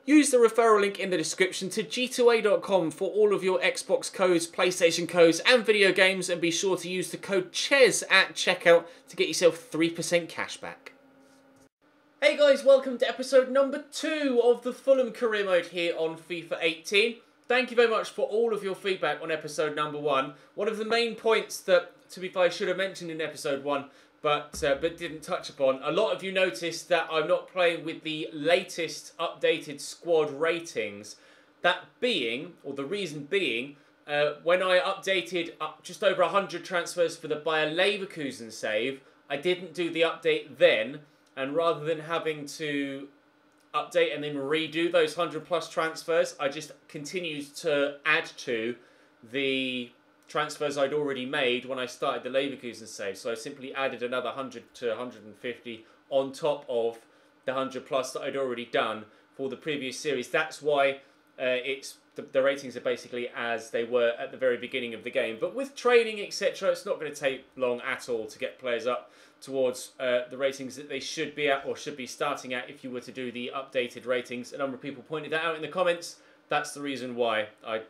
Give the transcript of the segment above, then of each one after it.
Use the referral link in the description to g2a.com for all of your Xbox codes, PlayStation codes and video games, and be sure to use the code CHES at checkout to get yourself 3% cashback. Hey guys, welcome to episode number 2 of the Fulham career mode here on FIFA 18. Thank you very much for all of your feedback on episode number 1. One of the main points that, to be fair, I should have mentioned in episode 1, but didn't touch upon. A lot of you noticed that I'm not playing with the latest updated squad ratings. That being, or the reason being, when I updated just over 100 transfers for the Bayer Leverkusen save, I didn't do the update then, and rather than having to update and then redo those 100 plus transfers, I just continued to add to the transfers I'd already made when I started the Leverkusen save. So I simply added another 100 to 150 on top of the 100 plus that I'd already done for the previous series. That's why the ratings are basically as they were at the very beginning of the game. But with training, etc., it's not going to take long at all to get players up towards the ratings that they should be at, or should be starting at, if you were to do the updated ratings. A number of people pointed that out in the comments. That's the reason why. I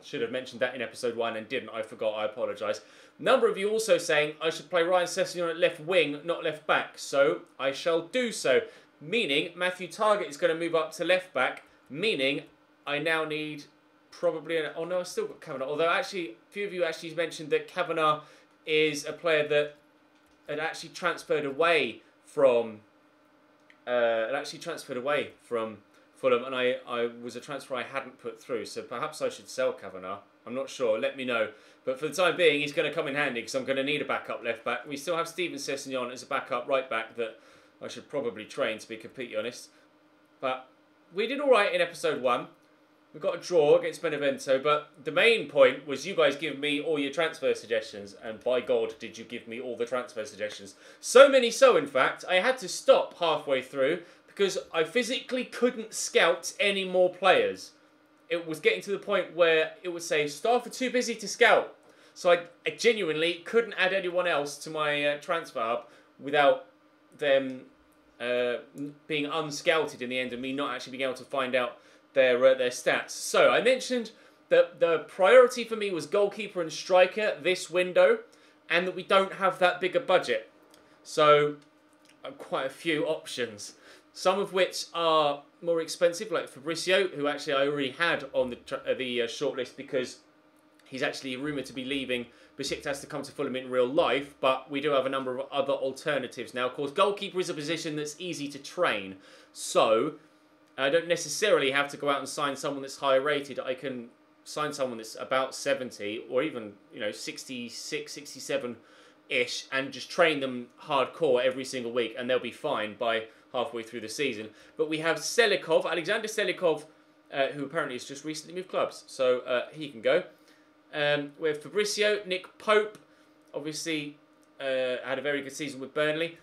should have mentioned that in episode 1 and didn't. I forgot. I apologise. A number of you also saying I should play Ryan Sessegnon at left wing, not left back. So I shall do so. Meaning Matthew Targett is going to move up to left back. Meaning I now need probably an... Oh no, I've still got Kavanagh. Although actually, a few of you actually mentioned that Kavanagh is a player that had actually transferred away from... Fulham, and I was a transfer I hadn't put through, so perhaps I should sell Kavanagh. I'm not sure. Let me know. But for the time being, he's going to come in handy because I'm going to need a backup left back. We still have Steven Sessegnon as a backup right back that I should probably train, to be completely honest. But we did all right in episode 1. We got a draw against Benevento, but the main point was you guys giving me all your transfer suggestions, and by God, did you give me all the transfer suggestions. So many so, in fact, I had to stop halfway through because I physically couldn't scout any more players. It was getting to the point where it would say, staff are too busy to scout. So I genuinely couldn't add anyone else to my transfer hub without them being unscouted in the end, and me not actually being able to find out their stats. So I mentioned that the priority for me was goalkeeper and striker this window, and that we don't have that bigger budget. So quite a few options. Some of which are more expensive, like Fabrizio, who actually I already had on the shortlist because he's actually rumoured to be leaving Besiktas to come to Fulham in real life, but we do have a number of other alternatives now. Of course, goalkeeper is a position that's easy to train, so I don't necessarily have to go out and sign someone that's higher rated. I can sign someone that's about 70 or even 66, 67-ish and just train them hardcore every single week, and they'll be fine by halfway through the season. But we have Selikov, Alexander Selikov, who apparently has just recently moved clubs, so he can go. We have Fabrizio, Nick Pope, obviously had a very good season with Burnley.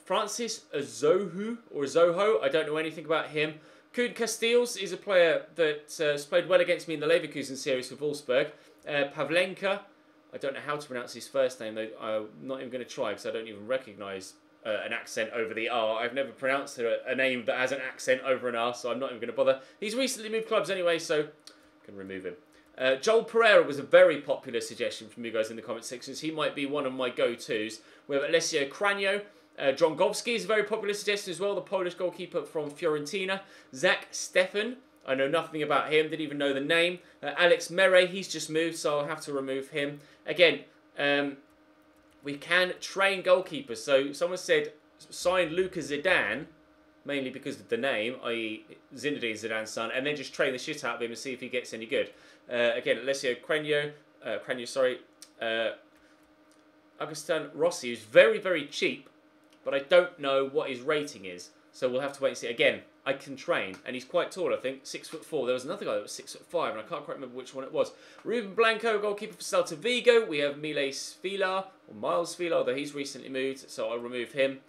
Francis Zoho, I don't know anything about him. Koen Casteels is a player that has played well against me in the Leverkusen series for Wolfsburg. Pavlenko, I don't know how to pronounce his first name, though. I'm not even going to try because I don't even recognise an accent over the R. I've never pronounced a name that has an accent over an R, so I'm not even going to bother. He's recently moved clubs anyway, so I can remove him. Joel Pereira was a very popular suggestion from you guys in the comment sections. He might be one of my go-tos. We have Alessio Cranio. Drongowski is a very popular suggestion as well, the Polish goalkeeper from Fiorentina. Zach Stefan, I know nothing about him, didn't even know the name. Alex Mere, he's just moved, so I'll have to remove him. Again, we can train goalkeepers. So someone said sign Luka Zidane, mainly because of the name, i.e. Zinedine Zidane's son, and then just train the shit out of him and see if he gets any good. Again, Alessio Cranio, Augustin Rossi is very, very cheap, but I don't know what his rating is. So we'll have to wait and see. Again, I can train, and he's quite tall, I think, 6'4". There was another guy that was 6'5", and I can't quite remember which one it was. Ruben Blanco, goalkeeper for Celta Vigo. We have Miles Vila, or Miles Vila, although he's recently moved, so I'll remove him.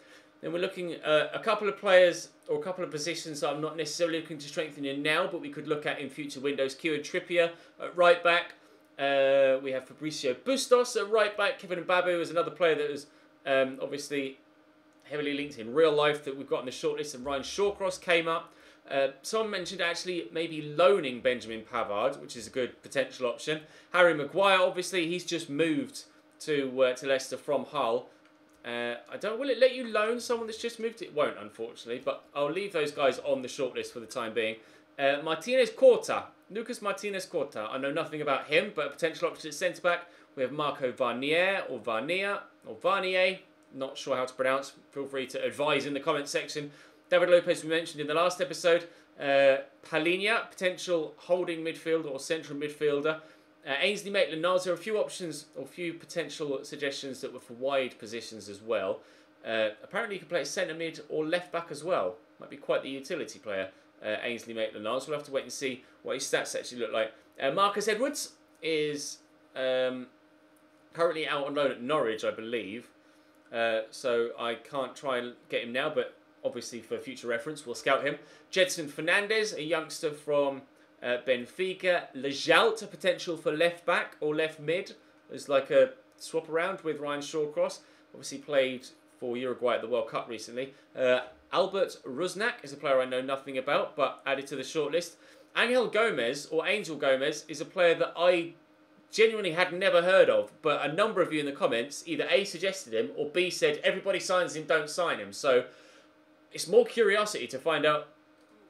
Then we're looking at a couple of players, or a couple of positions that I'm not necessarily looking to strengthen in now, but we could look at in future windows. Kieran Trippier at right back. We have Fabricio Bustos at right back. Kevin Mbabu is another player that was obviously heavily linked in real life that we've got on the shortlist, and Ryan Shawcross came up. Someone mentioned actually maybe loaning Benjamin Pavard, which is a good potential option. Harry Maguire, obviously, he's just moved to Leicester from Hull. Will it let you loan someone that's just moved? It won't, unfortunately, but I'll leave those guys on the shortlist for the time being. Martinez Corta, Lucas Martinez Corta. I know nothing about him, but a potential option at centre back. We have Marco Varnier or Varnier or Varnier. Not sure how to pronounce. Feel free to advise in the comment section. David Lopez we mentioned in the last episode. Palhinha, potential holding midfielder or central midfielder. Ainsley Maitland-Niles, there are a few options or a few potential suggestions that were for wide positions as well. Apparently you can play centre mid or left back as well. Might be quite the utility player, Ainsley Maitland-Niles. We'll have to wait and see what his stats actually look like. Marcus Edwards is currently out on loan at Norwich, I believe. So I can't try and get him now, but obviously for future reference we'll scout him. Jedson Fernandez, a youngster from Benfica. Lejault, a potential for left back or left mid. There's like a swap around with Ryan Shawcross. Obviously played for Uruguay at the World Cup recently. Albert Rusnak is a player I know nothing about, but added to the shortlist. Angel Gomez, or Angel Gomez, is a player that I genuinely had never heard of, but a number of you in the comments either A, suggested him, or B, said everybody signs him, don't sign him. So it's more curiosity to find out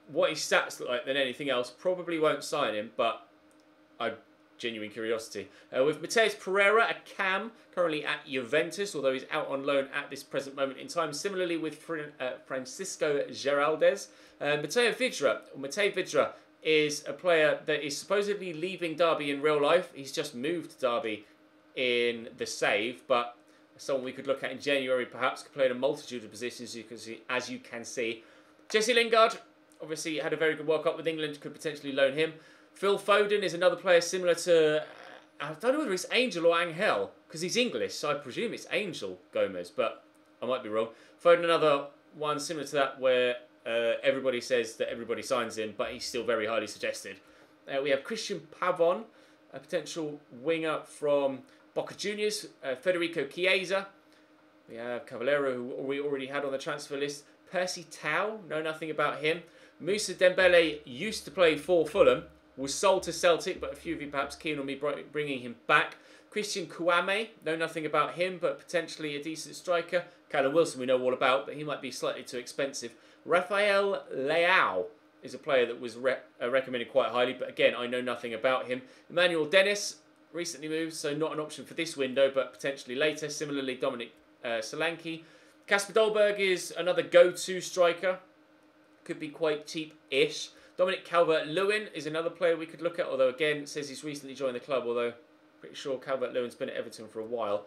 what his stats look like than anything else. Probably won't sign him, but genuine curiosity. With Mateus Pereira, a cam, currently at Juventus, although he's out on loan at this present moment in time. Similarly with Francisco Geraldez. Mateo Vidra is a player that is supposedly leaving Derby in real life. He's just moved to Derby in the save, but someone we could look at in January perhaps. Could play in a multitude of positions, as you can see. Jesse Lingard, obviously had a very good World Cup with England, could potentially loan him. Phil Foden is another player similar to, I don't know whether it's Angel or Angel, because he's English, so I presume it's Angel Gomez, but I might be wrong. Foden, another one similar to that where everybody says that everybody signs him, but he's still very highly suggested. We have Christian Pavon, a potential winger from Boca Juniors. Federico Chiesa. We have Cavallero, who we already had on the transfer list. Percy Tau, know nothing about him. Moussa Dembele used to play for Fulham, was sold to Celtic, but a few of you perhaps keen on me bringing him back. Christian Kouame, know nothing about him, but potentially a decent striker. Callum Wilson we know all about, but he might be slightly too expensive. Rafael Leao is a player that was recommended quite highly, but again, I know nothing about him. Emmanuel Dennis, recently moved, so not an option for this window, but potentially later. Similarly, Dominic Solanke. Kasper Dolberg is another go-to striker. Could be quite cheap-ish. Dominic Calvert-Lewin is another player we could look at, although again, it says he's recently joined the club, although pretty sure Calvert-Lewin's been at Everton for a while.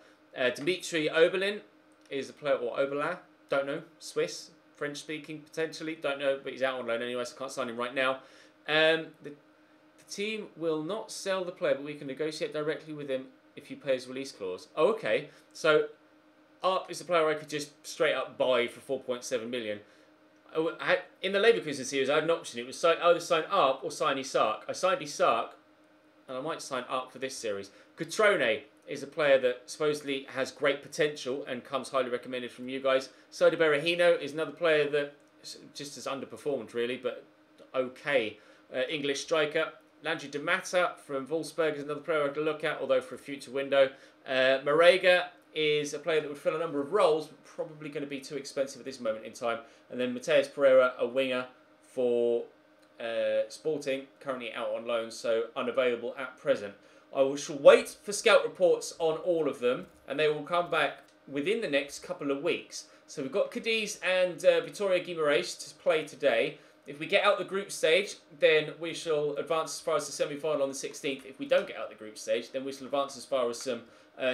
Dimitri Oberlin is a player, or Oberlin, don't know, Swiss, French-speaking potentially, don't know, but he's out on loan anyway, so I can't sign him right now. The team will not sell the player, but we can negotiate directly with him if he pays release clause. Oh, okay. So, Arp is a player I could just straight up buy for 4.7 million. In the Leverkusen series, I had an option. It was either sign Arp or sign Isak. I signed Isak, and I might sign Arp for this series. Cotrone is a player that supposedly has great potential and comes highly recommended from you guys. Soda Berahino is another player that just has underperformed, really, but okay. English striker. Landry Damata from Wolfsburg is another player I could look at, although for a future window. Marega is a player that would fill a number of roles, but probably going to be too expensive at this moment in time. And then Mateus Pereira, a winger for Sporting, currently out on loan, so unavailable at present. I shall wait for scout reports on all of them, and they will come back within the next couple of weeks. So we've got Cadiz and Vitoria Guimarães to play today. If we get out the group stage, then we shall advance as far as the semi-final on the 16th. If we don't get out the group stage, then we shall advance as far as some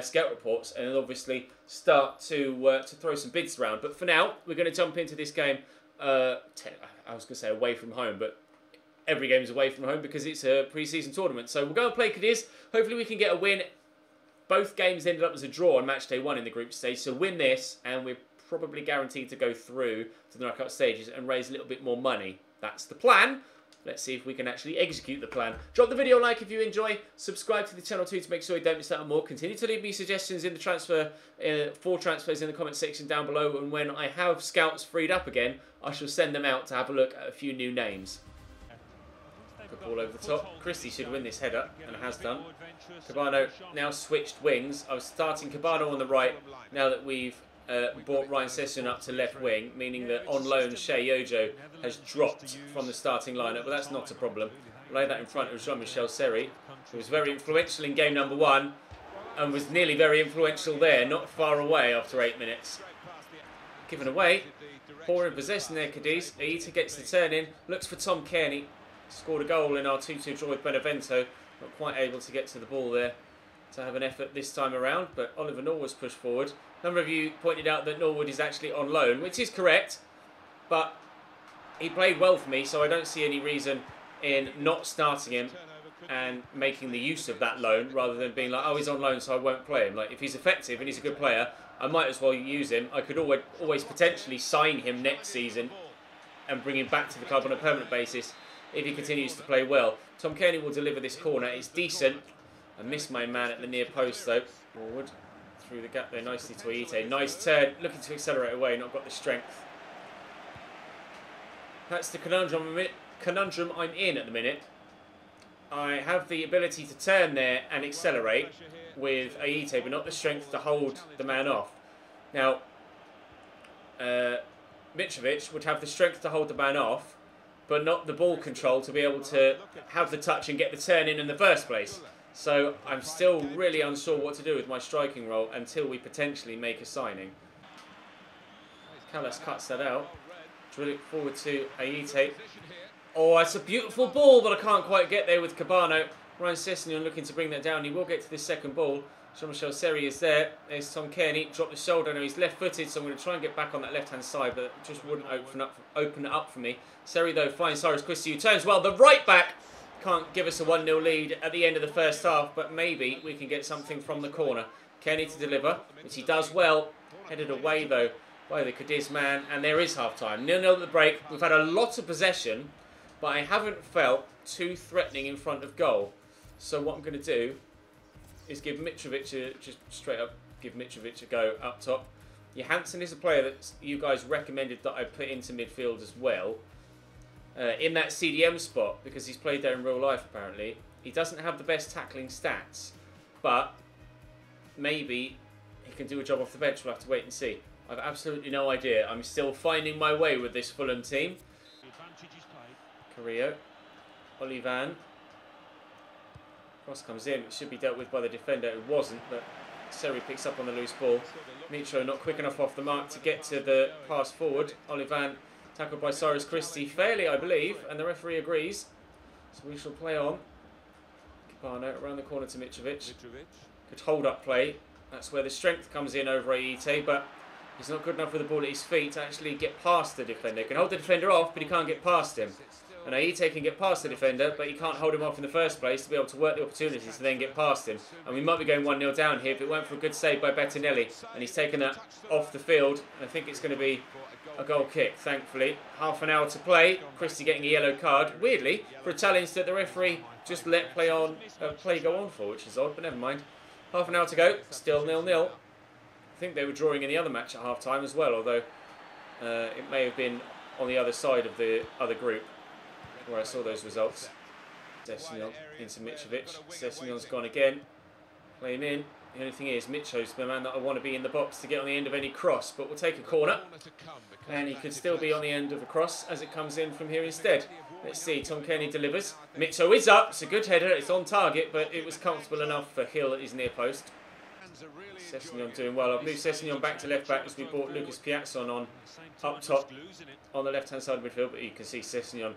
scout reports, and then obviously start to throw some bids around. But for now, we're going to jump into this game. I was going to say away from home, but every game is away from home because it's a pre-season tournament. So we'll go and play Cadiz. Hopefully we can get a win. Both games ended up as a draw on match day 1 in the group stage. So win this, and we're probably guaranteed to go through to the knockout stages and raise a little bit more money. That's the plan. Let's see if we can actually execute the plan. Drop the video a like if you enjoy. Subscribe to the channel too to make sure you don't miss out on more. Continue to leave me suggestions in the transfers in the comment section down below. And when I have scouts freed up again, I shall send them out to have a look at a few new names. Good ball over the top. Christie should win this header, and has done. Cabano now switched wings. I was starting Cabano on the right. Now that we've brought Ryan Sessegnon up to left wing, meaning that on loan Shea Yojo has dropped from the starting lineup, but that's not a problem. Lay that in front of Jean-Michel Seri, who was very influential in game number 1 and was nearly very influential there, not far away after 8 minutes. Given away, poor in possession there, Cadiz. Aita gets the turn in, looks for Tom KANE, scored a goal in our 2-2 draw with Benevento, not quite able to get to the ball there to have an effort this time around, but Oliver Norwood's pushed forward. A number of you pointed out that Norwood is actually on loan, which is correct, but he played well for me, so I don't see any reason in not starting him and making the use of that loan rather than being like, oh, he's on loan, so I won't play him. Like, if he's effective and he's a good player, I might as well use him. I could always potentially sign him next season and bring him back to the club on a permanent basis if he continues to play well. Tom KANE will deliver this corner. It's decent. I missed my man at the near post though. Forward through the gap there nicely to Aita. Nice turn. Looking to accelerate away. Not got the strength. That's the conundrum I'm in at the minute. I have the ability to turn there and accelerate with Aita, but not the strength to hold the man off. Now, Mitrovic would have the strength to hold the man off, but not the ball control to be able to have the touch and get the turn in the first place. So I'm still really unsure what to do with my striking role until we potentially make a signing. Callas cuts that out. Drill it forward to Aita. Oh, it's a beautiful ball, but I can't quite get there with Cabano. Ryan Sessegnon looking to bring that down. He will get to the second ball. Jean-Michel Seri is there. There's Tom KANE. Dropped the shoulder. Now he's left-footed, so I'm going to try and get back on that left-hand side, but it just wouldn't open it up for me. Seri, though, finds Cyrus Christie, who turns well. The right back can't give us a 1-0 lead at the end of the first half, but maybe we can get something from the corner. KANE to deliver, which he does well. Headed away, though, by the Cadiz man, and there is half-time. 0-0 at the break. We've had a lot of possession, but I haven't felt too threatening in front of goal. So what I'm going to do is give Mitrovic just straight up, give Mitrovic a go up top. Johansson is a player that you guys recommended that I put into midfield as well. In that CDM spot, because he's played there in real life apparently. He doesn't have the best tackling stats, but maybe he can do a job off the bench. We'll have to wait and see. I've absolutely no idea. I'm still finding my way with this Fulham team. Carrillo, Olivan. Cross comes in. It should be dealt with by the defender. It wasn't, but Seri picks up on the loose ball. Mitro not quick enough off the mark to get to the pass forward. Olivan tackled by Cyrus Christie fairly, I believe, and the referee agrees. So we shall play on. Cabano around the corner to Mitrovic. Good hold-up play. That's where the strength comes in over Aite, but he's not good enough with the ball at his feet to actually get past the defender. He can hold the defender off, but he can't get past him. And Aite can get past the defender, but he can't hold him off in the first place to be able to work the opportunities to then get past him. And we might be going 1-0 down here if it weren't for a good save by Bettinelli. And he's taken that off the field. And I think it's going to be a goal kick, thankfully. Half an hour to play. Christie getting a yellow card. Weirdly, for a challenge that the referee just let play go on for, which is odd, but never mind. Half an hour to go. Still 0-0. I think they were drawing in the other match at half-time as well, although it may have been on the other side of the other group where I saw those results. Sessegnon into Mitrovic. Sessegnon's gone again. Play him in. The only thing is, Mitro's the man that I want to be in the box to get on the end of any cross, but we'll take a corner. And he could still be on the end of a cross as it comes in from here instead. Let's see, Tom KANE delivers. Mitro is up. It's a good header. It's on target, but it was comfortable enough for Hill at his near post. Sessegnon doing well. I've moved Sessegnon back to left back as we brought Lucas Piazzon on up top on the left hand side of midfield, but you can see Sessegnon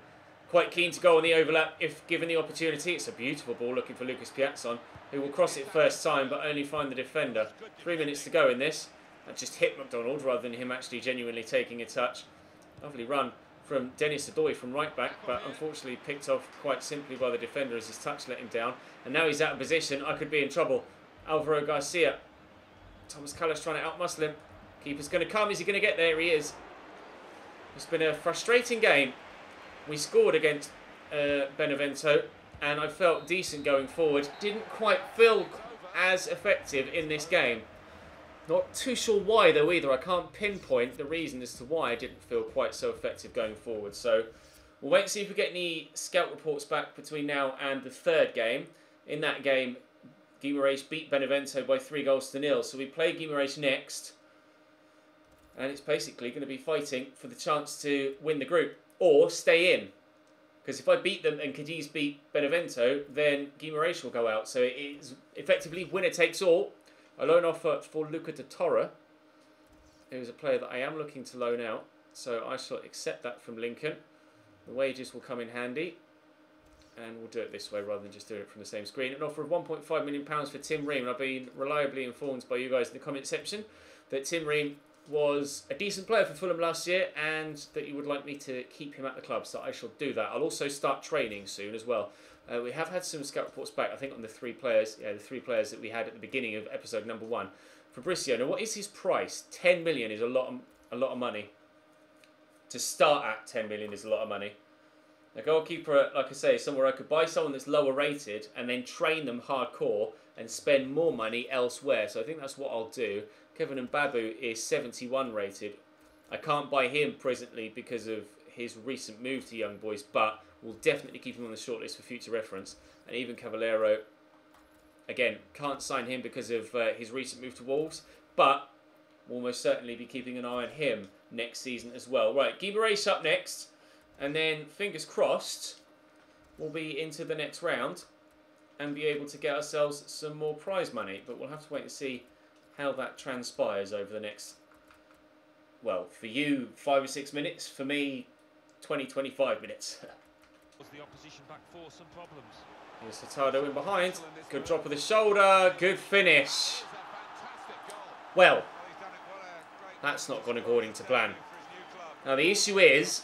quite keen to go on the overlap if given the opportunity. It's a beautiful ball looking for Lucas Piazzon, who will cross it first time but only find the defender. 3 minutes to go in this. That just hit McDonald rather than him actually genuinely taking a touch. Lovely run from Dennis Adoy from right back, but unfortunately picked off quite simply by the defender as his touch let him down. And now he's out of position. I could be in trouble. Alvaro Garcia. Thomas Callas trying to outmuscle him. Keeper's going to come. Is he going to get there? He is. It's been a frustrating game. We scored against Benevento, and I felt decent going forward. Didn't quite feel as effective in this game. Not too sure why though either. I can't pinpoint the reason as to why I didn't feel quite so effective going forward. So we'll wait and see if we get any scout reports back between now and the third game. In that game, Guimarães beat Benevento by 3-0. So we play Guimarães next. And it's basically going to be fighting for the chance to win the group or stay in. Because if I beat them and Cadiz beat Benevento, then Guimarães will go out. So it is effectively winner takes all. A loan offer for Luca de Torre, who's a player that I am looking to loan out. So I shall accept that from Lincoln. The wages will come in handy. And we'll do it this way rather than just doing it from the same screen. An offer of £1.5 million for Tim Ream. And I've been reliably informed by you guys in the comment section that Tim Ream was a decent player for Fulham last year and that you would like me to keep him at the club. So I shall do that. I'll also start training soon as well. We have had some scout reports back, I think, on the three players. Yeah, the three players that we had at the beginning of episode number 1. Fabricio, now what is his price? 10 million is a lot of money. To start at 10 million is a lot of money. A goalkeeper, like I say, is somewhere I could buy someone that's lower rated and then train them hardcore and spend more money elsewhere. So I think that's what I'll do. Kevin Mbabu is 71 rated. I can't buy him presently because of his recent move to Young Boys, but we'll definitely keep him on the shortlist for future reference. And even Cavallero, again, can't sign him because of his recent move to Wolves, but we'll most certainly be keeping an eye on him next season as well. Right, Guimarães up next, and then fingers crossed, we'll be into the next round and be able to get ourselves some more prize money. But we'll have to wait and see how that transpires over the next, well, for you, 5 or 6 minutes. For me, 20-25 minutes. The opposition back for some problems. Here's Hurtado in behind. Good drop of the shoulder. Good finish. Well, that's not gone according to plan. Now the issue is,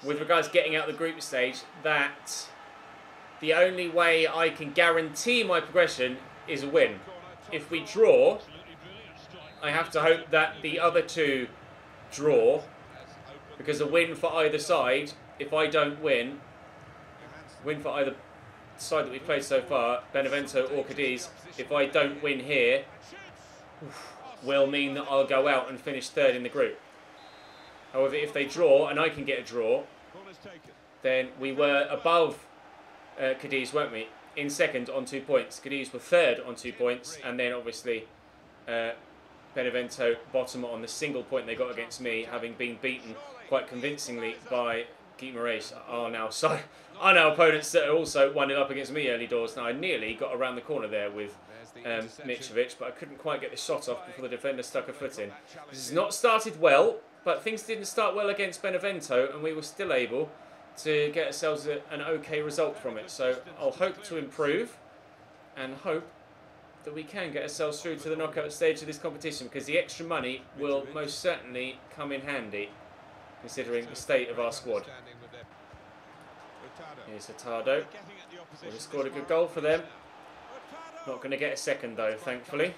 with regards to getting out of the group stage, that the only way I can guarantee my progression is a win. If we draw, I have to hope that the other two draw, because a win for either side, if I don't win for either side that we've played so far, Benevento or Cadiz, if I don't win here, will mean that I'll go out and finish third in the group. However, if they draw, and I can get a draw, then we were above Cadiz, weren't we? In second on 2 points. Cadiz were third on 2 points, and then obviously Benevento bottom on the single point they got against me, having been beaten quite convincingly by Guimarães. Are now opponents that are also 1-0 up against me early doors. Now I nearly got around the corner there with Mitrovic, but I couldn't quite get the shot off before the defender stuck a foot in. This has not started well, but things didn't start well against Benevento, and we were still able to get ourselves an okay result from it. So I'll hope to improve and hope that we can get ourselves through to the knockout stage of this competition, because the extra money will most certainly come in handy considering the state of our squad. Here's Hurtado. They just scored a good goal for them. Not going to get a second though, thankfully.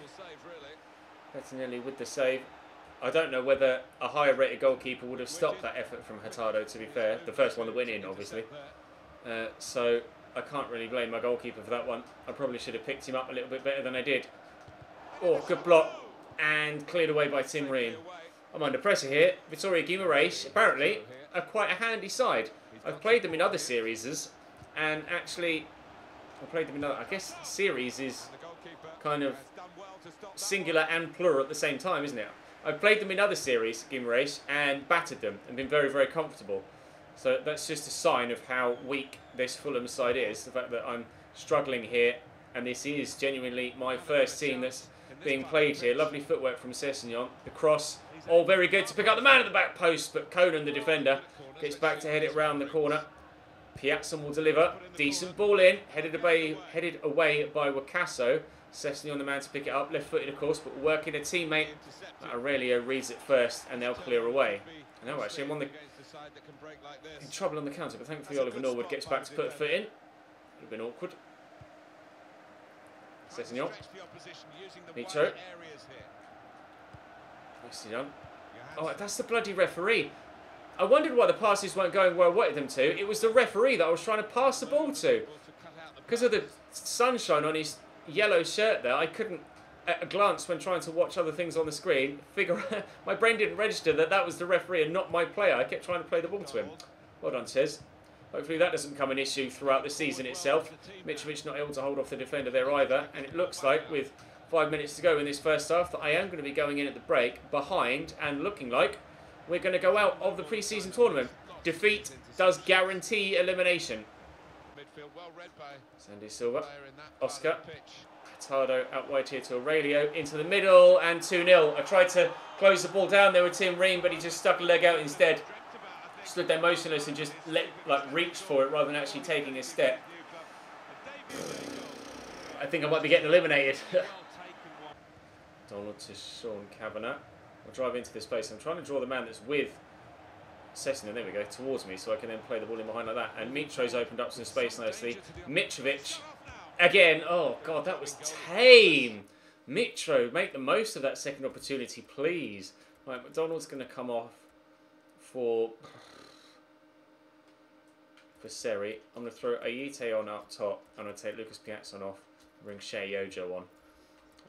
Bettinelli with the save. I don't know whether a higher rated goalkeeper would have stopped that effort from Hurtado, to be fair. The first one that went in, obviously. So I can't really blame my goalkeeper for that one. I probably should have picked him up a little bit better than I did. Oh, good block. And cleared away by Tim Ream. I'm under pressure here. Vitória Guimarães, apparently, are quite a handy side. I've played them in other series, and actually, I played them in other, I guess series is kind of singular and plural at the same time, isn't it? I've played them in other series, Guimarães, and battered them and been very, very comfortable. So that's just a sign of how weak this Fulham side is. The fact that I'm struggling here, and this is genuinely my first team that's being played here. Lovely footwork from Sessegnon. The cross, all very good to pick up the man at the back post, but Conan, the defender, gets back to head it round the corner. Piazza will deliver. Decent ball in, headed away by Wakaso. Sessegnon, the man to pick it up, left-footed of course, but working a teammate. Aurelio reads it first, and they'll clear away. I know actually I'm in trouble on the counter, but thankfully Oliver Norwood gets back to put a foot in. Would have been awkward. Sessegnon. Micho. Nicely done. Oh, that's the bloody referee. I wondered why the passes weren't going where I wanted them to. It was the referee that I was trying to pass the ball to. Because of the sunshine on his yellow shirt there, I couldn't, at a glance when trying to watch other things on the screen, figure my brain didn't register that that was the referee and not my player. I kept trying to play the ball to him. Well done, Chez. Hopefully that doesn't become an issue throughout the season itself. Mitrovic not able to hold off the defender there either. And it looks like with 5 minutes to go in this first half that I am going to be going in at the break behind and looking like we're going to go out of the pre-season tournament. Defeat does guarantee elimination. Sandy Silva, Oscar, Tardo out wide here to Aurelio, into the middle and 2-0. I tried to close the ball down there with Tim Ream, but he just stuck a leg out instead. Stood there motionless and just reached for it rather than actually taking a step. I think I might be getting eliminated. Donald to Sean Kavanagh. I'll drive into this space. I'm trying to draw the man that's with Sessegnon, there we go, towards me, so I can then play the ball in behind like that. And Mitro's opened up some space nicely. Mitrovic, again, oh God, that was tame. Mitro, make the most of that second opportunity, please. Right, McDonald's going to come off for Seri. I'm going to throw Ayite on up top. I'm going to take Lucas Piazza off, bring Shea Yojo on.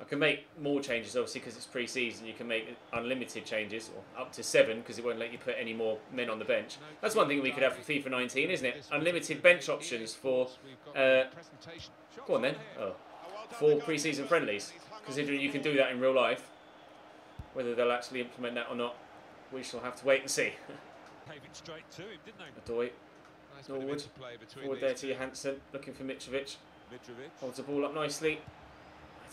I can make more changes, obviously, because it's pre-season. You can make unlimited changes, or up to 7, because it won't let you put any more men on the bench. That's one thing we could have for FIFA 19, isn't it? Unlimited bench options for... go on then. Oh, for pre-season friendlies. Considering you can do that in real life. Whether they'll actually implement that or not, we shall have to wait and see. Adoy. Norwood. Forward there to Johansson. Looking for Mitrovic. Holds the ball up nicely.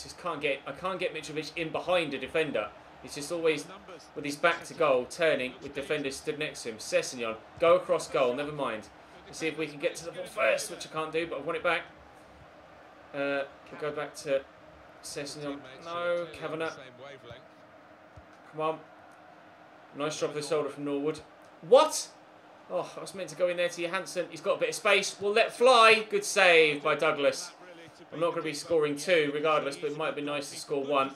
I can't get Mitrovic in behind a defender. He's just always with his back to goal, turning with defenders stood next to him. Sessegnon, go across goal, never mind. Let's see if we can get to the ball first, which I can't do, but I want it back. We'll go back to Sessegnon. No, Kavanagh. Come on. Nice drop of the shoulder from Norwood. What? Oh, I was meant to go in there to Johansson. He's got a bit of space. We'll let fly. Good save by Douglas. I'm not going to be scoring 2 regardless, but it might be nice to score 1.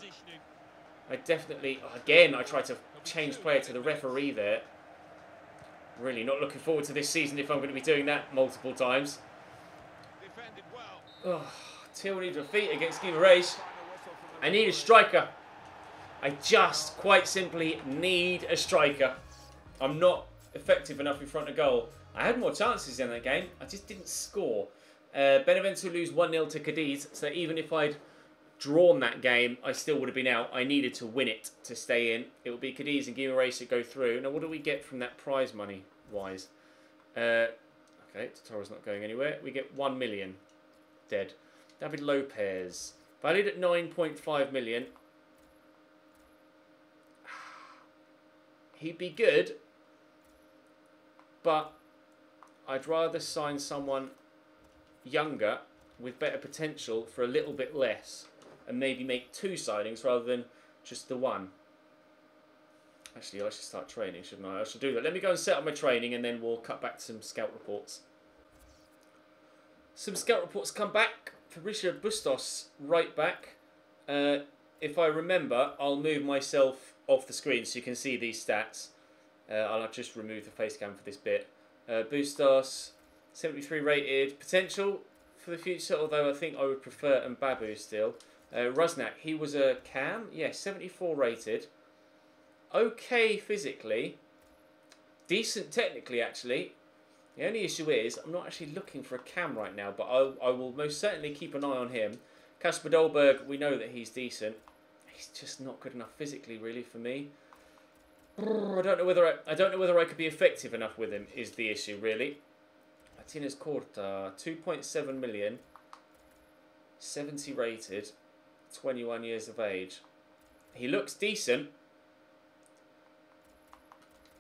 I definitely, again, I tried to change player to the referee there. Really not looking forward to this season if I'm going to be doing that multiple times. Oh, Till needs a defeat against Guimaraes. I need a striker. I just quite simply need a striker. I'm not effective enough in front of goal. I had more chances in that game. I just didn't score. Benevento lose 1-0 to Cadiz, so even if I'd drawn that game, I still would have been out. I needed to win it to stay in. It will be Cadiz and Guimaraes that go through. Now, what do we get from that prize money-wise? Okay, Totoro's not going anywhere. We get 1 million. Dead. David Lopez. Valued at 9.5 million. He'd be good, but I'd rather sign someone younger with better potential for a little bit less and maybe make 2 signings rather than just the 1. Actually, I should start training, shouldn't I? I should do that. Let me go and set up my training and then we'll cut back to some scout reports. Some scout reports come back. Fabricio Bustos, right back. If I remember, I'll move myself off the screen so you can see these stats. I'll just remove the face cam for this bit. Bustos, 73 rated. Potential for the future, although I think I would prefer Mbabu still. Rusnak, he was a cam. Yeah, 74 rated. Okay physically. Decent technically, actually. The only issue is, I'm not actually looking for a cam right now, but I will most certainly keep an eye on him. Kasper Dolberg, we know that he's decent. He's just not good enough physically, really, for me. I don't know whether I could be effective enough with him, is the issue, really. Martinez Corta, 2.7 million, 70 rated, 21 years of age. He looks decent,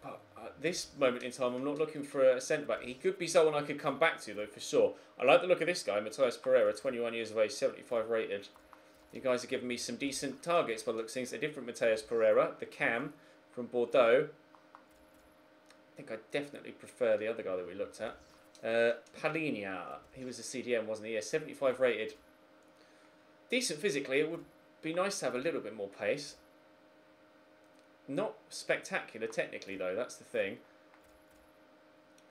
but at this moment in time, I'm not looking for a centre-back. He could be someone I could come back to, though, for sure. I like the look of this guy, Matthias Pereira, 21 years of age, 75 rated. You guys are giving me some decent targets by the looks of things. A different Matthias Pereira, the cam from Bordeaux. I think I definitely prefer the other guy that we looked at. Palinia, he was a CDM, wasn't he? Yeah, 75 rated. Decent physically. It would be nice to have a little bit more pace. Not spectacular technically, though. That's the thing.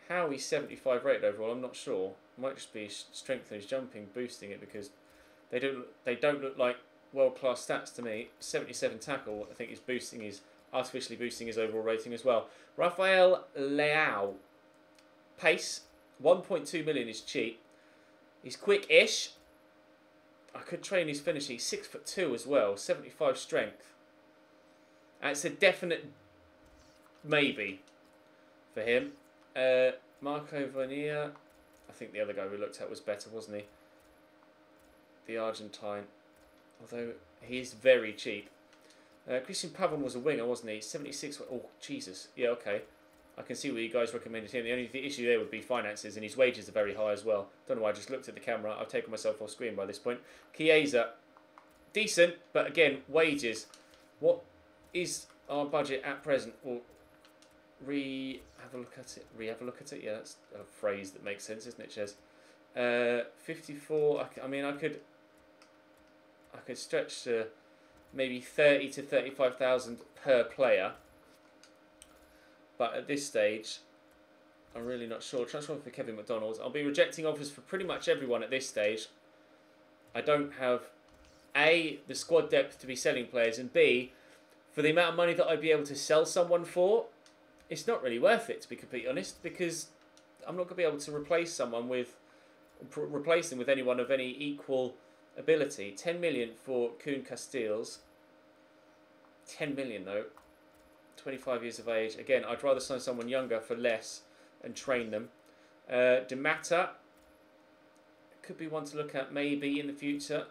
how he's 75 rated overall, I'm not sure. Might just be strength and his jumping boosting it, because they don't look like world-class stats to me. 77 tackle, I think, is artificially boosting his overall rating as well. Rafael Leao, pace 1.2 million is cheap. He's quick-ish. I could train his finishing. He's 6'2" as well, 75 strength. That's a definite maybe for him. Marco Vanilla, I think the other guy we looked at was better, wasn't he? The Argentine, although he is very cheap. Christian Pavon was a winger, wasn't he? 76. Oh, Jesus. Yeah, okay. I can see what you guys recommended him. The only issue there would be finances, and his wages are very high as well. Don't know why I just looked at the camera. I've taken myself off screen by this point. Chiesa, decent, but again, wages. What is our budget at present? Well, have a look at it. Yeah, that's a phrase that makes sense, isn't it, Ches? 54. I mean, I could stretch to maybe 30 to 35,000 per player. But at this stage, I'm really not sure. Transfer for Kevin McDonald. I'll be rejecting offers for pretty much everyone at this stage. I don't have A, the squad depth to be selling players, and B, for the amount of money that I'd be able to sell someone for, it's not really worth it, to be completely honest, because I'm not going to be able to replace them with anyone of any equal ability. 10 million for Kuhn Castells. 10 million though. 25 years of age. Again, I'd rather sign someone younger for less and train them. De Mata could be one to look at maybe in the future.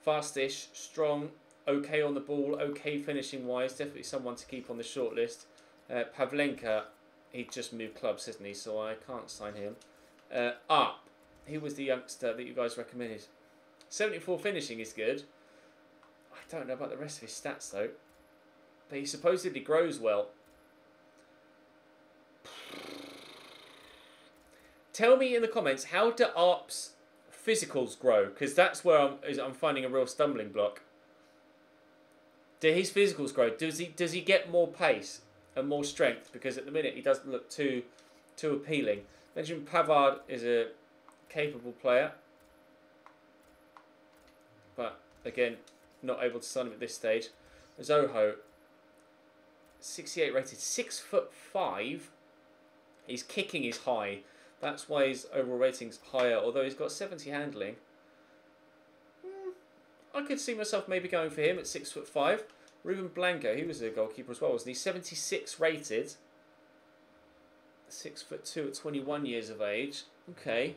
Fastish, strong, okay on the ball, okay finishing wise. Definitely someone to keep on the shortlist. Pavlenko, he just moved clubs, hasn't he? So I can't sign him. He was the youngster that you guys recommended. 74 finishing is good. I don't know about the rest of his stats though. But he supposedly grows well. Tell me in the comments, how do ARP's physicals grow? Because that's where I'm finding a real stumbling block. Do his physicals grow? Does he get more pace and more strength? Because at the minute he doesn't look too appealing. Benjamin Pavard is a capable player, but again, not able to sign him at this stage. Zoho, 68 rated, 6'5". His kicking is high. That's why his overall rating's higher, although he's got 70 handling. I could see myself maybe going for him at 6'5". Ruben Blanco, he was a goalkeeper as well, wasn't he? 76 rated. 6'2" at 21 years of age. Okay.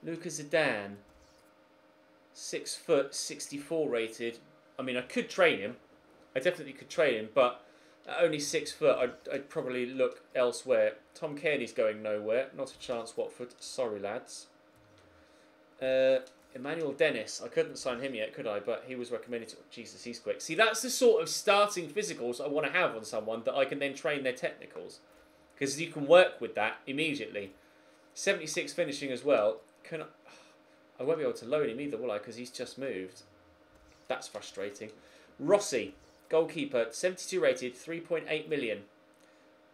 Lucas Zidane, 6 foot, 64 rated. I mean, I could train him. I definitely could train him, but at only 6 foot, I'd probably look elsewhere. Tom Kearney's going nowhere. Not a chance, Watford. Sorry, lads. Emmanuel Dennis. I couldn't sign him yet, could I? But he was recommended to... Jesus, he's quick. See, that's the sort of starting physicals I want to have on someone that I can then train their technicals. Because you can work with that immediately. 76 finishing as well. I won't be able to loan him either, will I? Because he's just moved. That's frustrating. Rossi, goalkeeper, 72 rated, 3.8 million.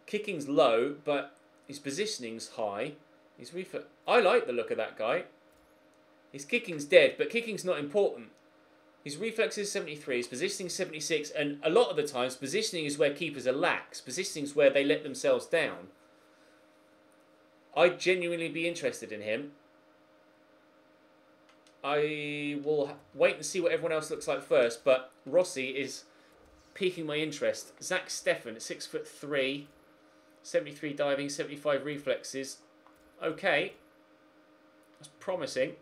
Kicking's low, but his positioning's high. I like the look of that guy. His kicking's dead, but kicking's not important. His reflexes 73, his positioning 76, and a lot of the times positioning is where keepers are lax. Positioning is where they let themselves down. I'd genuinely be interested in him. I will wait and see what everyone else looks like first, but Rossi is piquing my interest. Zach Steffen at 6'3", 73 diving, 75 reflexes. Okay. That's promising.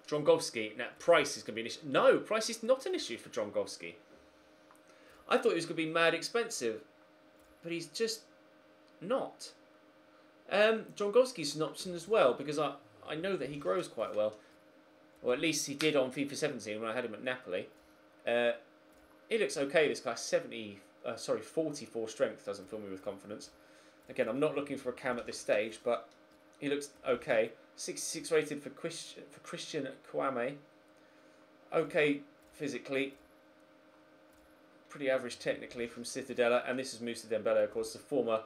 Drongowski. Now, price is going to be an issue. No, price is not an issue for Drongowski. I thought he was going to be mad expensive, but he's just not. Drongowski's an option as well, because I know that he grows quite well. Or at least he did on FIFA 17 when I had him at Napoli. He looks okay, this guy. 44 strength doesn't fill me with confidence. Again, I'm not looking for a cam at this stage, but he looks okay. 66 rated for Christian Kwame. Okay physically. Pretty average technically from Citadella. And this is Moussa Dembele, of course, the former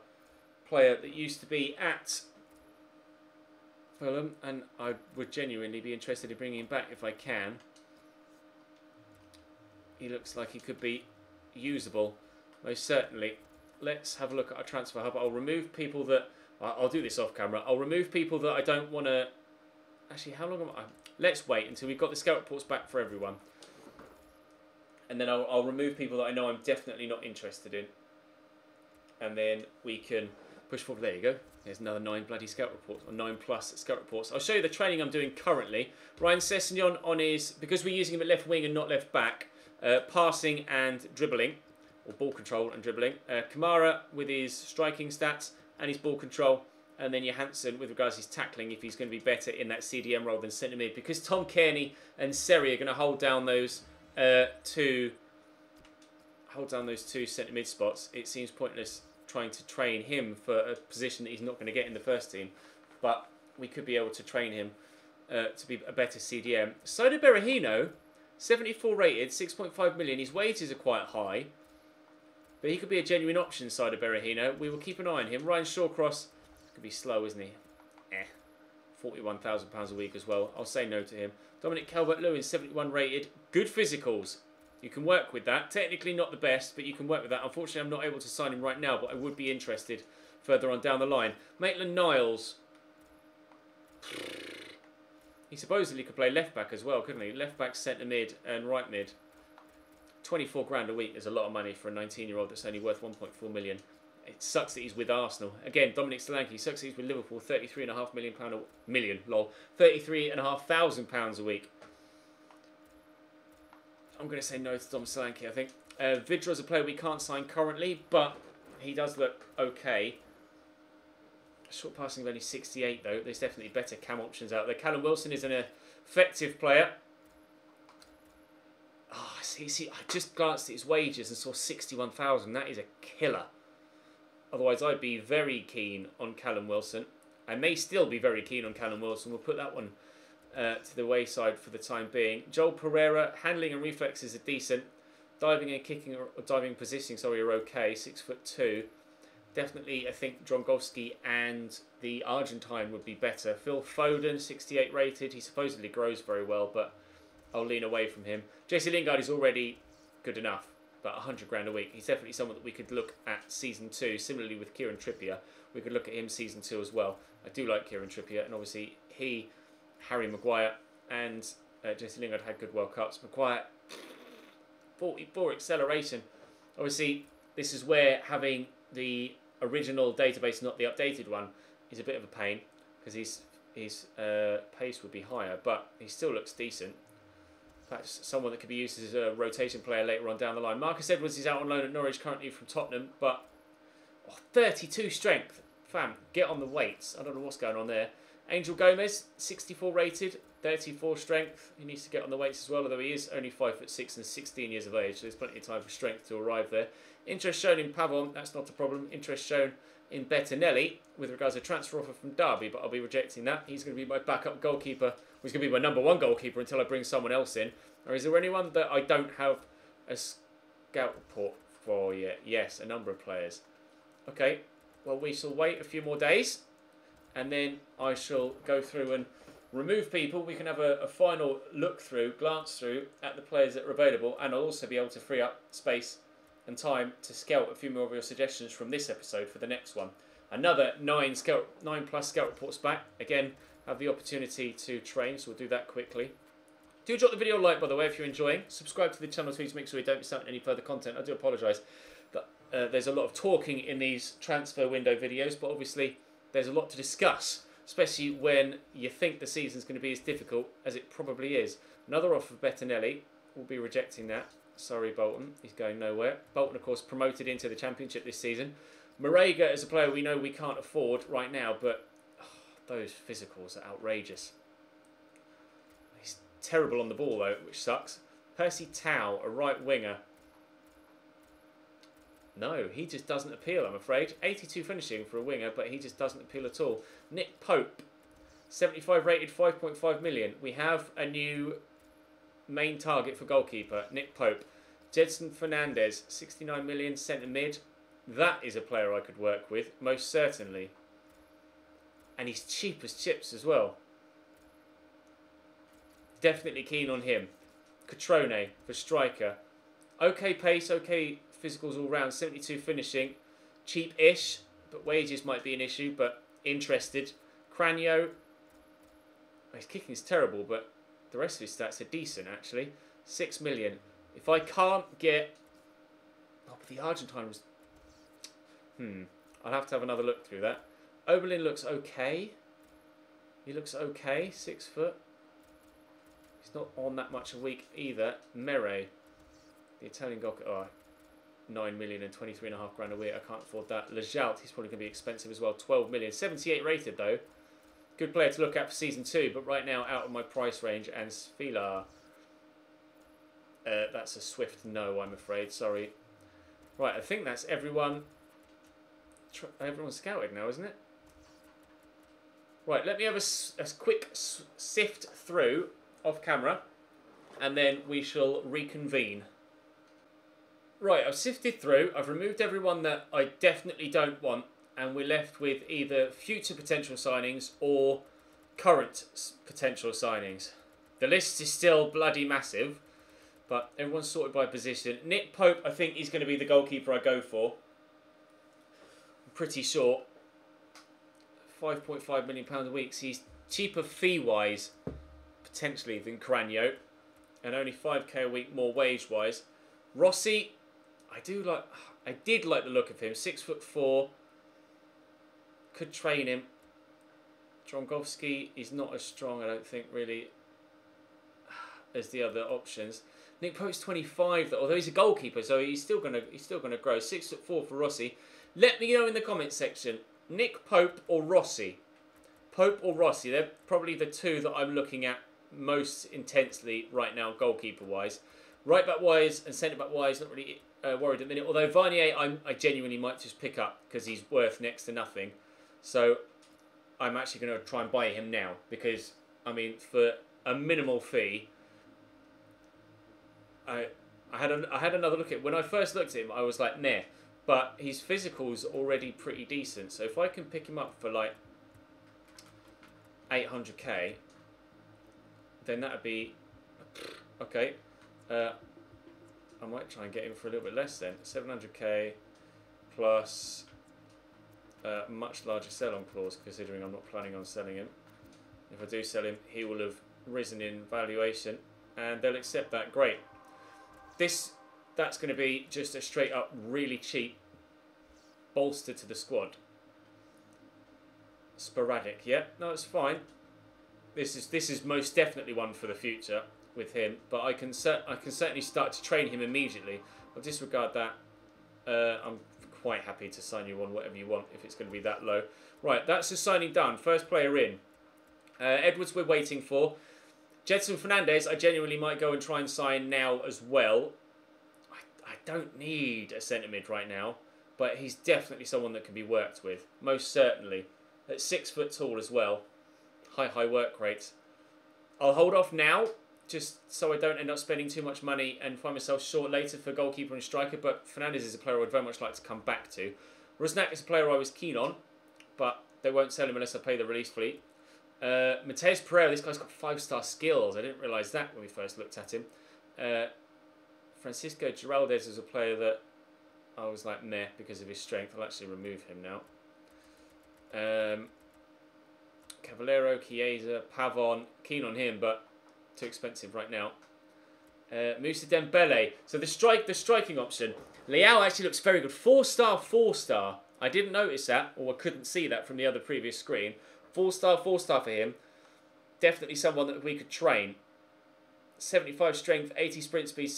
player that used to be at Fulham, and I would genuinely be interested in bringing him back if I can. He looks like he could be usable, most certainly. Let's have a look at our transfer hub. I'll remove people that... I'll do this off camera. I'll remove people that I don't want to... Actually, how long am I... Let's wait until we've got the scout reports back for everyone. And then I'll remove people that I know I'm definitely not interested in. And then we can push forward. There you go. There's another 9 bloody scout reports, or 9+ scout reports. I'll show you the training I'm doing currently. Ryan Sessegnon on his... Because we're using him at left wing and not left back... passing and dribbling, or ball control and dribbling. Kamara with his striking stats and his ball control, and then Johansson with regards to his tackling, if he's going to be better in that CDM role than centre mid, because Tom KANE and Seri are going to hold down those two centre mid spots. It seems pointless trying to train him for a position that he's not going to get in the first team, but we could be able to train him to be a better CDM. Soda Berahino, 74 rated, 6.5 million. His wages are quite high, but he could be a genuine option side of Berahino. We will keep an eye on him. Ryan Shawcross could be slow, isn't he? £41,000 a week as well. I'll say no to him. Dominic Calvert-Lewin, 71 rated. Good physicals. You can work with that. Technically not the best, but you can work with that. Unfortunately, I'm not able to sign him right now, but I would be interested further on down the line. Maitland-Niles. He supposedly could play left back as well, couldn't he? Left back, centre mid, and right mid. 24 grand a week is a lot of money for a 19-year-old that's only worth 1.4 million. It sucks that he's with Arsenal. Again, Dominic Solanke sucks that he's with Liverpool. £33.5 million, lol. £33,500 a week. I'm going to say no to Dom Solanke, I think. Vidra's a player we can't sign currently, but he does look okay. Short passing of only 68 though. There's definitely better cam options out there. Callum Wilson is an effective player. Oh, see, I just glanced at his wages and saw 61,000. That is a killer. Otherwise, I'd be very keen on Callum Wilson. I may still be very keen on Callum Wilson. We'll put that one to the wayside for the time being. Joel Pereira, handling and reflexes are decent. Diving and kicking, or diving and positioning, sorry, are okay. 6'2". Definitely, I think Drongowski and the Argentine would be better. Phil Foden, 68 rated. He supposedly grows very well, but I'll lean away from him. Jesse Lingard is already good enough, about 100 grand a week. He's definitely someone that we could look at season 2. Similarly with Kieran Trippier, we could look at him season 2 as well. I do like Kieran Trippier, and obviously he, Harry Maguire, and Jesse Lingard had good World Cups. Maguire, 44 acceleration. Obviously, this is where having the original database, not the updated one, is a bit of a pain, because his pace would be higher, but he still looks decent. Perhaps someone that could be used as a rotation player later on down the line. Marcus Edwards is out on loan at Norwich currently from Tottenham, but 32 strength. Fam, get on the weights. I don't know what's going on there. Angel Gomez, 64 rated, 34 strength. He needs to get on the weights as well, although he is only 5'6" and 16 years of age, so there's plenty of time for strength to arrive there. Interest shown in Pavon, that's not a problem. Interest shown in Bettinelli with regards to transfer offer from Derby, but I'll be rejecting that. He's going to be my backup goalkeeper. He's going to be my number 1 goalkeeper until I bring someone else in. Or is there anyone that I don't have a scout report for yet? Yes, a number of players. Okay, well, we shall wait a few more days, and then I shall go through and remove people. We can have a final look through, glance through at the players that are available, and I'll also be able to free up space and time to scout a few more of your suggestions from this episode for the next one. Another 9+ scout reports back. Again, have the opportunity to train, so we'll do that quickly. Do drop the video a like, by the way, if you're enjoying. Subscribe to the channel too to make sure you don't miss out on any further content. I do apologise, but there's a lot of talking in these transfer window videos, but obviously there's a lot to discuss, especially when you think the season's going to be as difficult as it probably is. Another offer for Bettinelli. We'll be rejecting that. Sorry, Bolton. He's going nowhere. Bolton, of course, promoted into the Championship this season. Marega is a player we know we can't afford right now, but those physicals are outrageous. He's terrible on the ball, though, which sucks. Percy Tau, a right winger. No, he just doesn't appeal, I'm afraid. 82 finishing for a winger, but he just doesn't appeal at all. Nick Pope, 75 rated, 5.5 million. We have a new main target for goalkeeper, Nick Pope. Jedson Fernandez, 69 million, centre mid. That is a player I could work with, most certainly. And he's cheap as chips as well. Definitely keen on him. Catrone for striker. Okay pace, okay physicals all round. 72 finishing. Cheap-ish, but wages might be an issue, but interested. Cranio. His kicking's terrible, but the rest of his stats are decent, actually. 6 million. If I can't get... Oh, but the Argentine was... I'll have to have another look through that. Oberlin looks okay. He looks okay. 6 foot. He's not on that much a week either. Mere, the Italian goalkeeper. Oh, 9 million and 23.5 grand a week. I can't afford that. Lejault, he's probably going to be expensive as well. 12 million. 78 rated though. Good player to look at for season 2, but right now out of my price range. And Sfila. That's a swift no, I'm afraid. Sorry. Right, I think that's everyone. Everyone's scouted now, isn't it? Right, let me have a quick sift through off camera, and then we shall reconvene. Right, I've sifted through. I've removed everyone that I definitely don't want, and we're left with either future potential signings or current potential signings. The list is still bloody massive, but everyone's sorted by position. Nick Pope, I think, is going to be the goalkeeper I go for. I'm pretty sure. £5.5 million a week. So he's cheaper fee-wise, potentially, than Cranio, and only 5k a week more wage-wise. Rossi, I did like the look of him. 6'4", could train him. Drongowski is not as strong, I don't think, really, as the other options. Nick Pope's 25, though, although he's a goalkeeper, so he's still gonna grow. 6'4" for Rossi. Let me know in the comments section. Nick Pope or Rossi? Pope or Rossi? They're probably the two that I'm looking at most intensely right now, goalkeeper-wise. Right-back-wise and centre-back-wise, not really worried at the minute. Although Varnier, I genuinely might just pick up because he's worth next to nothing. So I'm actually going to try and buy him now because, I mean, for a minimal fee, I had another look at it. When I first looked at him, I was like, meh. But his physical's already pretty decent. So if I can pick him up for like 800k, then that'd be okay. I might try and get him for a little bit less then. 700k plus a much larger sell-on clause, considering I'm not planning on selling him. If I do sell him, he will have risen in valuation, and they'll accept that. Great. That's going to be just a straight up really cheap bolster to the squad. Sporadic, yeah, no, it's fine. This is most definitely one for the future with him, but I can certainly start to train him immediately. I'll disregard that. I'm quite happy to sign you on whatever you want if it's going to be that low. Right, that's the signing done. First player in. Edwards we're waiting for. Jedson Fernandez, I genuinely might go and try and sign now as well. I don't need a centre mid right now, but he's definitely someone that can be worked with, most certainly. At 6 foot tall as well. High work rates. I'll hold off now, just so I don't end up spending too much money and find myself short later for goalkeeper and striker, but Fernandez is a player I'd very much like to come back to. Rusnak is a player I was keen on, but they won't sell him unless I pay the release fee. Mateus Pereira, this guy's got 5-star skills. I didn't realise that when we first looked at him. Francisco Giraldez is a player that I was like, meh, because of his strength. I'll actually remove him now. Cavallero, Chiesa, Pavon, keen on him, but too expensive right now. Moussa Dembele. So the striking option. Leao actually looks very good. 4-star, 4-star. I didn't notice that, or I couldn't see that from the other previous screen. 4-star, 4-star for him. Definitely someone that we could train. 75 strength, 80 sprint speed,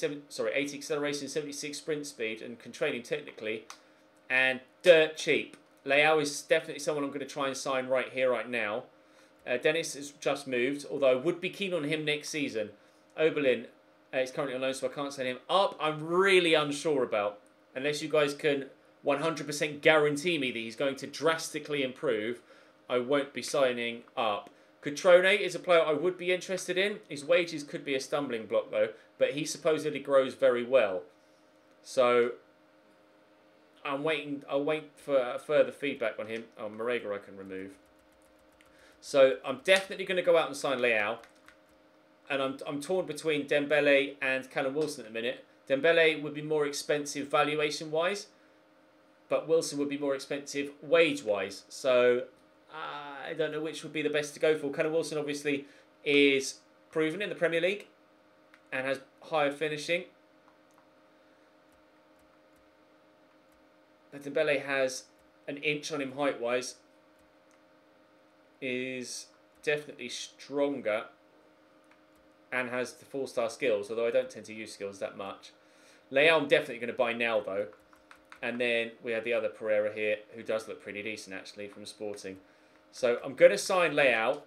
80 acceleration, 76 sprint speed, and can train him technically. And dirt cheap. Leao is definitely someone I'm going to try and sign right here, right now. Dennis has just moved, although I would be keen on him next season. Oberlin is currently on loan, so I can't sign him up. I'm really unsure about, unless you guys can 100% guarantee me that he's going to drastically improve, I won't be signing up. Catrone is a player I would be interested in. His wages could be a stumbling block though, but he supposedly grows very well. So I'm waiting. I'll wait for further feedback on him. Oh, Marega I can remove. So I'm definitely going to go out and sign Leao. And I'm torn between Dembele and Callum Wilson at the minute. Dembele would be more expensive valuation-wise, but Wilson would be more expensive wage-wise. So I don't know which would be the best to go for. Callum Wilson obviously is proven in the Premier League and has higher finishing. But Dembele has an inch on him height-wise. Is definitely stronger. And has the 4-star skills, although I don't tend to use skills that much. Leao I'm definitely going to buy now, though. And then we have the other Pereira here, who does look pretty decent, actually, from Sporting. So I'm going to sign Leao.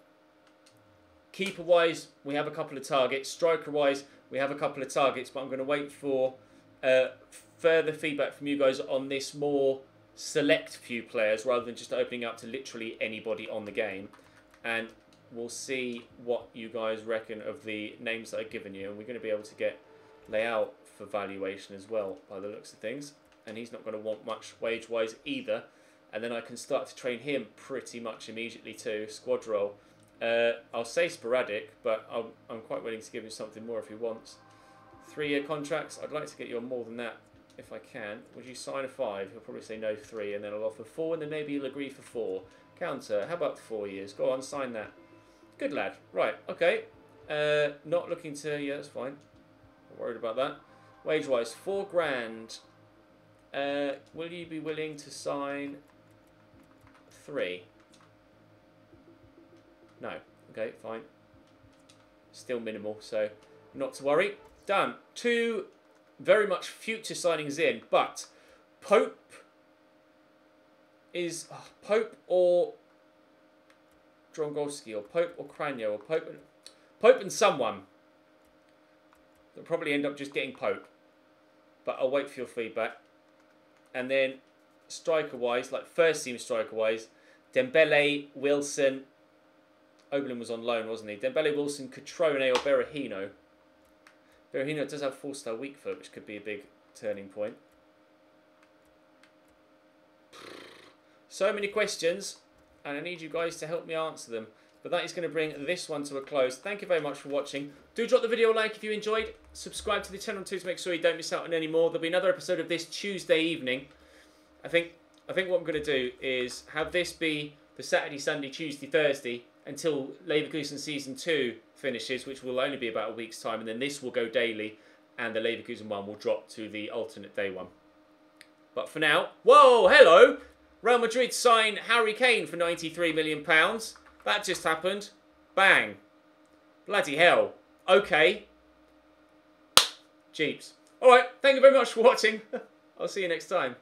Keeper-wise, we have a couple of targets. Striker-wise, we have a couple of targets, but I'm going to wait for further feedback from you guys on this more select few players, rather than just opening up to literally anybody on the game. And we'll see what you guys reckon of the names that I've given you. And we're going to be able to get Leao for valuation as well, by the looks of things. And he's not going to want much wage-wise either. And then I can start to train him pretty much immediately too. Squad role. I'll say sporadic, but I'm quite willing to give him something more if he wants. 3-year contracts. I'd like to get you on more than that if I can. Would you sign a 5? He'll probably say no 3, and then I'll offer 4, and then maybe he'll agree for 4. Counter. How about 4 years? Go on, sign that. Good lad. Right, okay. Not looking to... Yeah, that's fine. Not worried about that. Wage-wise, £4 grand. Will you be willing to sign 3? No. Okay, fine. Still minimal, so not to worry. Done. 2 very much future signings in, but Pope is... Pope or... Drongolski, or Pope or Cranio, or Pope and someone. They'll probably end up just getting Pope. But I'll wait for your feedback. And then striker-wise, like first team striker-wise, Dembele, Wilson. Oberlin was on loan, wasn't he? Dembele, Wilson, Cutrone or Berahino. Berahino does have 4-star weak foot, which could be a big turning point. So many questions. And I need you guys to help me answer them. But that is going to bring this one to a close. Thank you very much for watching. Do drop the video a like if you enjoyed. Subscribe to the channel too to make sure you don't miss out on any more. There'll be another episode of this Tuesday evening. I think what I'm going to do is have this be the Saturday, Sunday, Tuesday, Thursday until Leverkusen Season 2 finishes, which will only be about a week's time. And then this will go daily and the Leverkusen one will drop to the alternate day one. But for now, whoa, hello! Real Madrid sign Harry Kane for £93 million. That just happened. Bang. Bloody hell. Okay. Jeeps. Alright, thank you very much for watching. I'll see you next time.